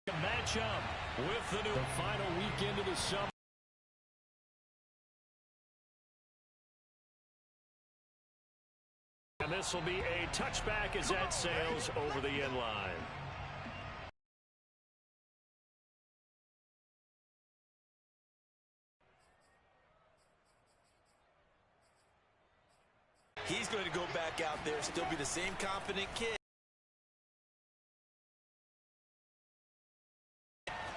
and match up with the final weekend of the summer. And this will be a touchback as that sails over the end line. He's going to go back out there, still be the same confident kid.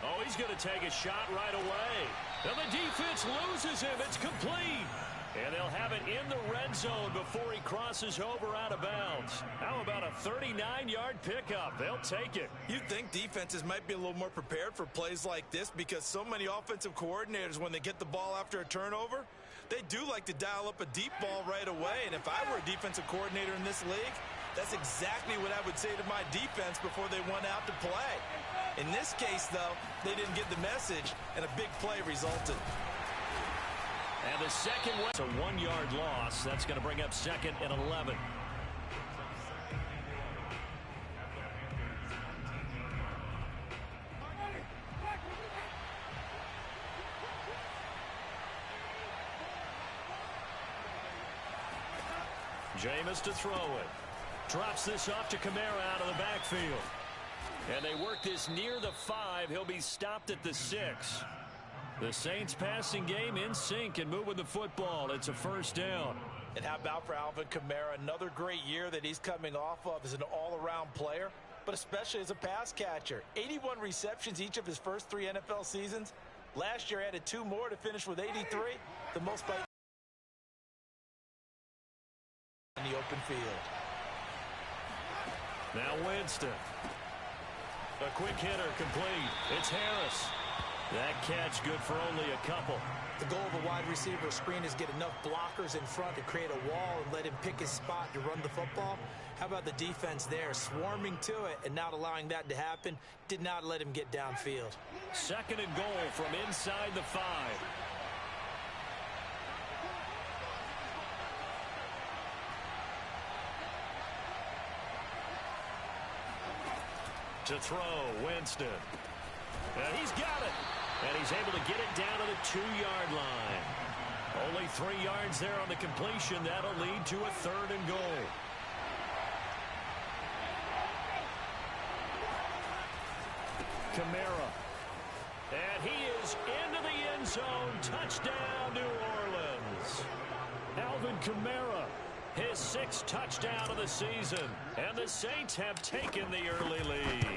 Oh, he's going to take a shot right away. And the defense loses him. It's complete. And they'll have it in the red zone before he crosses over out of bounds. How about a 39-yard pickup? They'll take it. You'd think defenses might be a little more prepared for plays like this because so many offensive coordinators, when they get the ball after a turnover, they do like to dial up a deep ball right away. And if I were a defensive coordinator in this league, that's exactly what I would say to my defense before they went out to play. In this case, though, they didn't get the message, and a big play resulted. And the second one, it's a 1-yard loss. That's going to bring up 2nd and 11. Jameis to throw it. Drops this off to Kamara out of the backfield. And they work this near the 5. He'll be stopped at the 6. The Saints passing game in sync and moving the football. It's a first down. And how about for Alvin Kamara? Another great year that he's coming off of as an all-around player, but especially as a pass catcher. 81 receptions each of his first 3 NFL seasons. Last year added 2 more to finish with 83, the most by in the open field. Now Winston. A quick hitter complete. It's Harris. That catch good for only a couple. The goal of a wide receiver screen is get enough blockers in front to create a wall and let him pick his spot to run the football. How about the defense there, swarming to it and not allowing that to happen? Did not let him get downfield. 2nd and goal from inside the 5. To throw, Winston. And he's got it. And he's able to get it down to the 2-yard line. Only 3 yards there on the completion. That'll lead to a 3rd and goal. Kamara. And he is into the end zone. Touchdown, New Orleans. Alvin Kamara. His 6th touchdown of the season. And the Saints have taken the early lead.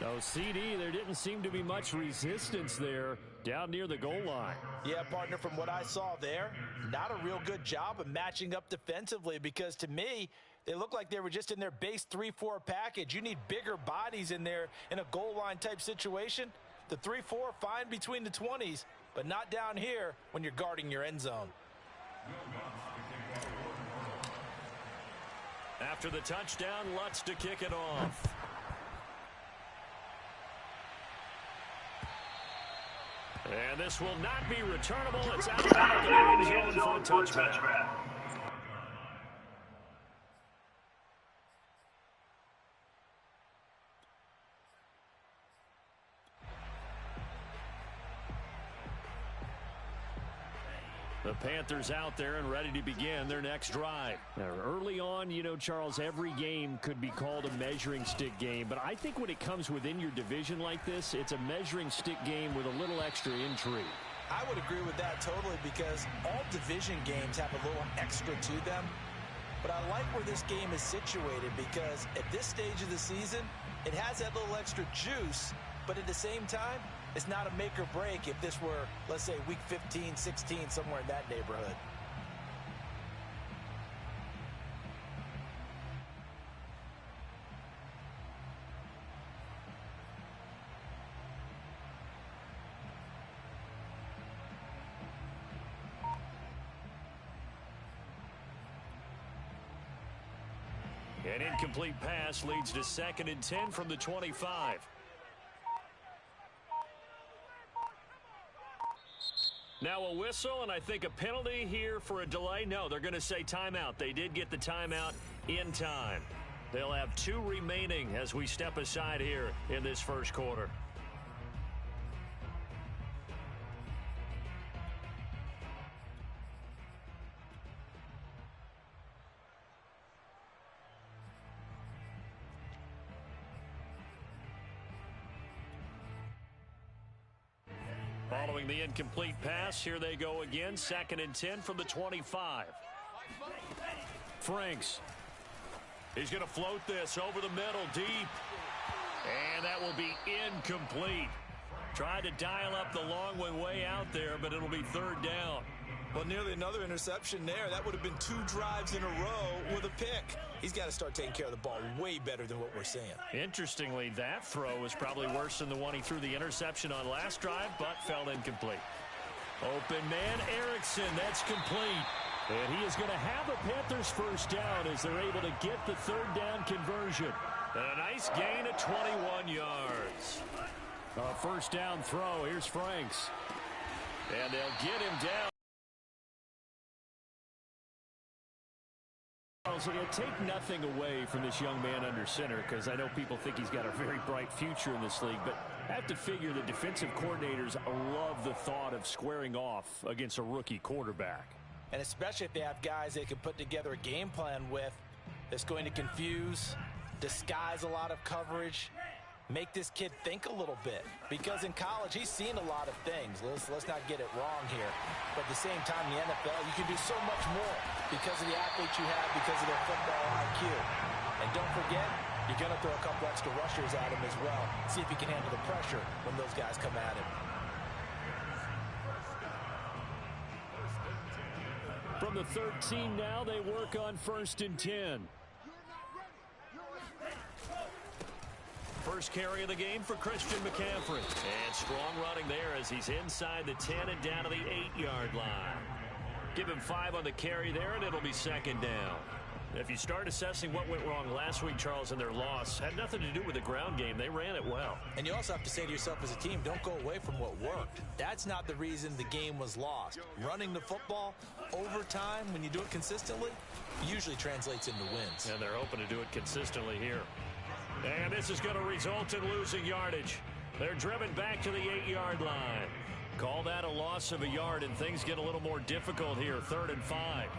Oh, CD, there didn't seem to be much resistance there down near the goal line. Yeah, partner, from what I saw there, not a real good job of matching up defensively because to me, they look like they were just in their base 3-4 package. You need bigger bodies in there in a goal line type situation. The 3-4 fine between the 20s, but not down here when you're guarding your end zone. After the touchdown, Lutz to kick it off. And this will not be returnable. It's out back in the end zone for a touchback. The Panthers out there and ready to begin their next drive. Now, early on, you know, Charles, every game could be called a measuring stick game. But I think when it comes within your division like this, it's a measuring stick game with a little extra intrigue. I would agree with that totally because all division games have a little extra to them. But I like where this game is situated because at this stage of the season, it has that little extra juice. But at the same time, it's not a make or break if this were, let's say, week 15, 16, somewhere in that neighborhood. An incomplete pass leads to 2nd and 10 from the 25. Now a whistle, and I think a penalty here for a delay. No, they're going to say timeout. They did get the timeout in time. They'll have 2 remaining as we step aside here in this first quarter. Following the incomplete pass, here they go again. 2nd and 10 from the 25. Franks. He's going to float this over the middle, deep. And that will be incomplete. Tried to dial up the long one way out there, but it'll be 3rd down. Well, nearly another interception there. That would have been 2 drives in a row with a pick. He's got to start taking care of the ball way better than what we're seeing. Interestingly, that throw was probably worse than the one he threw the interception on last drive, but fell incomplete. Open man, Erickson. That's complete. And he is going to have a Panthers first down as they're able to get the 3rd down conversion. And a nice gain of 21 yards. A first down throw. Here's Franks. And they'll get him down. So you take nothing away from this young man under center, because I know people think he's got a very bright future in this league, but I have to figure the defensive coordinators love the thought of squaring off against a rookie quarterback. And especially if they have guys they can put together a game plan with that's going to confuse, disguise a lot of coverage, make this kid think a little bit. Because in college, he's seen a lot of things. Let's not get it wrong here. But at the same time, in the NFL, you can do so much more because of the athletes you have, because of their football IQ. And don't forget, you're going to throw a couple extra rushers at him as well. See if he can handle the pressure when those guys come at him. From the 13 now, they work on 1st and 10. First carry of the game for Christian McCaffrey. And strong running there as he's inside the 10 and down to the 8-yard line. Give him 5 on the carry there, and it'll be 2nd down. If you start assessing what went wrong last week, Charles, in their loss, had nothing to do with the ground game. They ran it well. And you also have to say to yourself as a team, don't go away from what worked. That's not the reason the game was lost. Running the football over time, when you do it consistently, usually translates into wins. And they're hoping to do it consistently here. And this is going to result in losing yardage. They're driven back to the 8-yard line. Call that a loss of a yard, and things get a little more difficult here. 3rd and 5.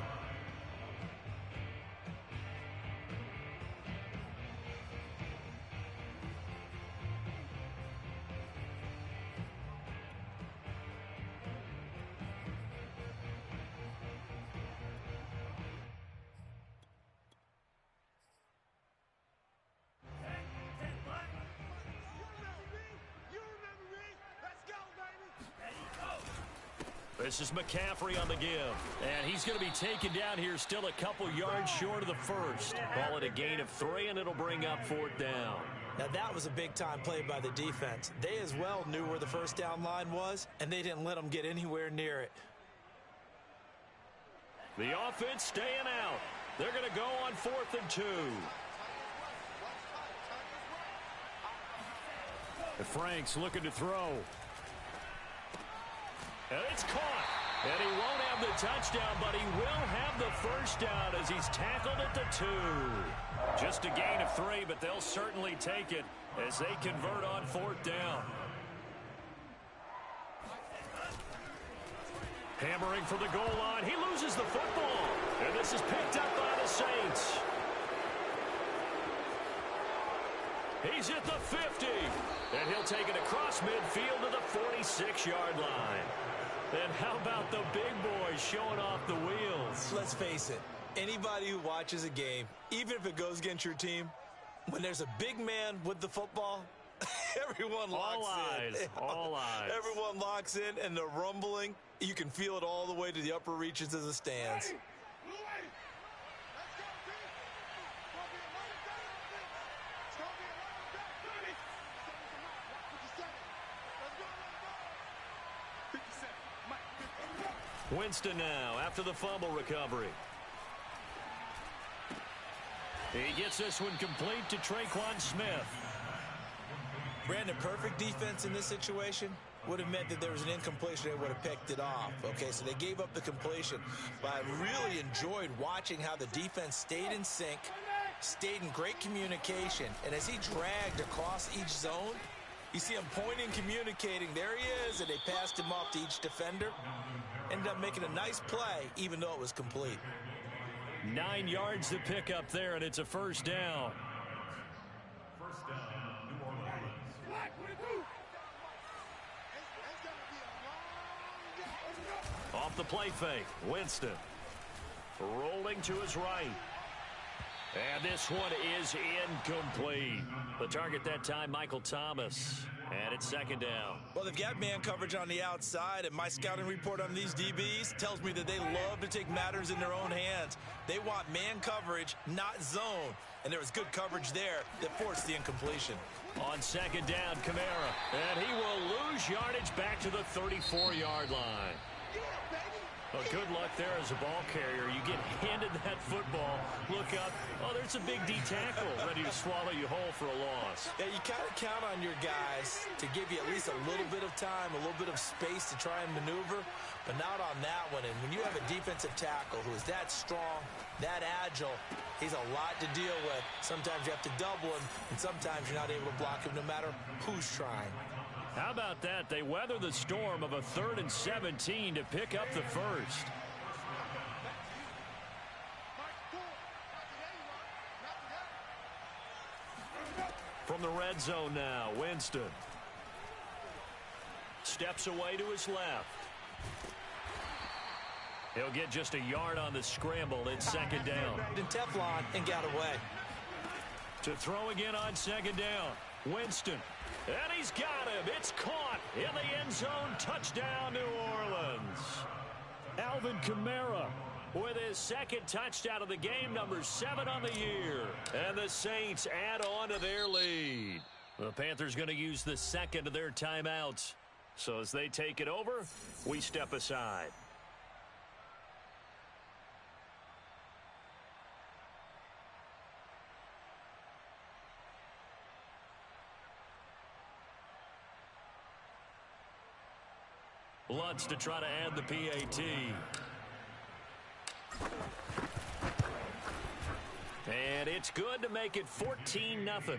This is McCaffrey on the give. And he's going to be taken down here still a couple yards short of the first. Call it a gain of 3, and it'll bring up 4th down. Now that was a big-time play by the defense. They as well knew where the first down line was, and they didn't let them get anywhere near it. The offense staying out. They're going to go on 4th and 2. Franks looking to throw. And it's caught. And he won't have the touchdown, but he will have the first down as he's tackled at the 2. Just a gain of 3, but they'll certainly take it as they convert on 4th down. Hammering for the goal line. He loses the football. And this is picked up by the Saints. He's at the 50. And he'll take it across midfield to the 46-yard line. And how about the big boys showing off the wheels? Let's face it, anybody who watches a game, even if it goes against your team, when there's a big man with the football, everyone locks in. All eyes. Everyone locks in, and the rumbling, you can feel it all the way to the upper reaches of the stands. Winston now after the fumble recovery. He gets this one complete to Traquan Smith. Brandon, perfect defense in this situation. would have meant that there was an incompletion. They would have picked it off. Okay, so they gave up the completion. But I really enjoyed watching how the defense stayed in sync, stayed in great communication, and as he dragged across each zone, you see him pointing, communicating. There he is, and they passed him off to each defender. Ended up making a nice play, even though it was complete. 9 yards to pick up there, and it's a first down. Off the play fake, Winston. Rolling to his right. And this one is incomplete. The target that time, Michael Thomas. And it's second down. Well, they've got man coverage on the outside, and my scouting report on these DBs tells me that they love to take matters in their own hands. They want man coverage, not zone. And there was good coverage there that forced the incompletion. On second down, Kamara. And he will lose yardage back to the 34-yard line. Well, good luck there as a ball carrier. You get handed that football, look up, oh, there's a big D tackle ready to swallow you whole for a loss. Yeah, you kind of count on your guys to give you at least a little bit of time, a little bit of space to try and maneuver, but not on that one. And when you have a defensive tackle who is that strong, that agile, he's a lot to deal with. Sometimes you have to double him, and sometimes you're not able to block him no matter who's trying. How about that? They weather the storm of a 3rd and 17 to pick up the first. From the red zone now, Winston. Steps away to his left. He'll get just a yard on the scramble. It's second down. And Teflon and got away. To throw again on second down. Winston. And he's got him. It's caught in the end zone. Touchdown, New Orleans. Alvin Kamara with his second touchdown of the game, number 7 on the year. And the Saints add on to their lead. The Panthers going to use the second of their timeouts. So as they take it over, we step aside. Lutz to try to add the PAT. And it's good to make it 14-0.